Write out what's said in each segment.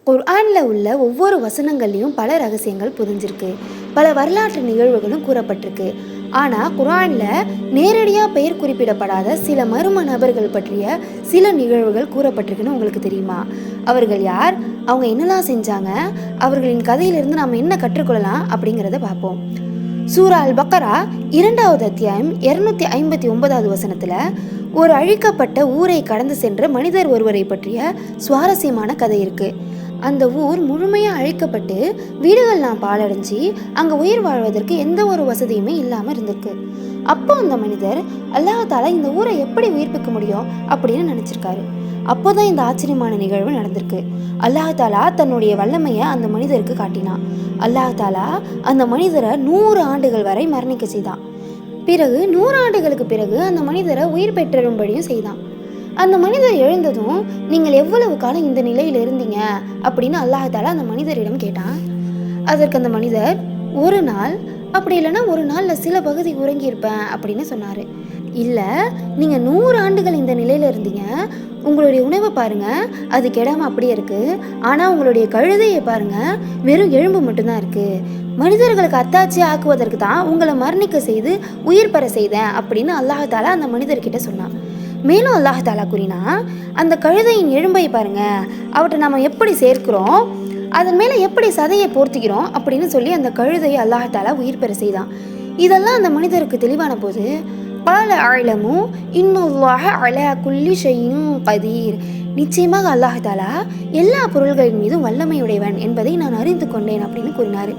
குர்ஆனில் உள்ள ஒவ்வொரு வசனங்கள்லையும் பல ரகசியங்கள் புரிஞ்சிருக்கு, பல வரலாற்று நிகழ்வுகளும் கூறப்பட்டிருக்கு. ஆனால் குர்ஆனில் நேரடியாக பெயர் குறிப்பிடப்படாத சில மர்ம நபர்கள் பற்றிய சில நிகழ்வுகள் கூறப்பட்டிருக்குன்னு உங்களுக்கு தெரியுமா? அவர்கள் யார், அவங்க என்னெல்லாம் செஞ்சாங்க, அவர்களின் கதையிலிருந்து நாம் என்ன கற்றுக்கொள்ளலாம் அப்படிங்கிறத பார்ப்போம். சூரா அல் பக்கரா 2வது அத்தியாயம் 259வது வசனத்தில் ஒரு அழிக்கப்பட்ட ஊரை கடந்து சென்ற மனிதர் ஒருவரை பற்றிய சுவாரஸ்யமான கதை இருக்குது. அந்த ஊர் முழுமையாக அழிக்கப்பட்டு வீடுகள்லாம் பாழடைஞ்சி அங்கே உயிர் வாழ்வதற்கு எந்த ஒரு வசதியுமே இல்லாமல் இருந்திருக்கு. அப்போ அந்த மனிதர் அல்லாஹ்தாலா இந்த ஊரை எப்படி உயிர்ப்பிக்க முடியும் அப்படின்னு நினச்சிருக்காரு. அப்போதான் இந்த ஆச்சரியமான நிகழ்வு நடந்திருக்கு. அல்லாஹ்தாலா தன்னுடைய வல்லமையை அந்த மனிதருக்கு காட்டினான். அல்லாஹ்தாலா அந்த மனிதரை 100 ஆண்டுகள் வரை மரணிக்க செய்தான். பிறகு 100 ஆண்டுகளுக்கு பிறகு அந்த மனிதரை உயிர் பெற்றரும்படியும் செய்தான். அந்த மனிதர் எழுந்ததும், நீங்கள் எவ்வளவு காலம் இந்த நிலையில் இருந்தீங்க அப்படின்னு அல்லாஹ்தாலா அந்த மனிதரிடம் கேட்டான். அதற்கு அந்த மனிதர், ஒரு நாள், அப்படி இல்லைன்னா ஒரு நாளில் சில பகுதி உறங்கியிருப்பேன் அப்படின்னு சொன்னார். இல்லை, நீங்கள் 100 ஆண்டுகள் இந்த நிலையில் இருந்தீங்க. உங்களுடைய உணவை பாருங்கள், அது கெடாமல் அப்படியே இருக்குது. ஆனால் உங்களுடைய கழுதையை பாருங்கள், வெறும் எலும்பு மட்டும்தான் இருக்குது. மனிதர்களுக்கு அத்தாட்சியாக ஆக்குவதற்கு தான் உங்களை மரணிக்க செய்து உயிர் பெற செய்தேன் அப்படின்னு அல்லாஹ்தாலா அந்த மனிதர்கிட்ட சொன்னான். மேலும் அல்லாஹ்தாலா கூறினா, அந்த கழுதையின் எலும்பை பாருங்கள், அவற்றை நம்ம எப்படி சேர்க்கிறோம், அதன் மேலே எப்படி சதையை போர்த்திக்கிறோம் அப்படின்னு சொல்லி அந்த கழுதையை அல்லாஹ்தாலா உயிர் பெற செய்தான். இதெல்லாம் அந்த மனிதருக்கு தெளிவான போது, பல அழலமும் இன்னுல்லாஹ அலா குல்லி ஷைஇன் கதீர், நிச்சயமாக அல்லாஹ்தாலா எல்லா பொருள்களின் மீதும் வல்லமையுடையவன் என்பதை நான் அறிந்து கொண்டேன் அப்படின்னு கூறினார்.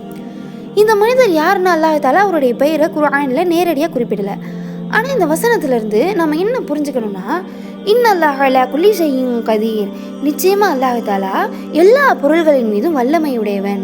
இந்த மனிதர் யாருன்னு அல்லாஹ்தாலா அவருடைய பெயரை குர்ஆனில் நேரடியாக குறிப்பிடலை. ஆனால் இந்த வசனத்திலிருந்து நம்ம என்ன புரிஞ்சுக்கணும்னா, இன்னல்லாஹ அலா குல்லி ஷைஇன் கதீர், நிச்சயமாக அல்லாஹ்தாலா எல்லா பொருள்களின் மீதும் வல்லமையுடையவன்.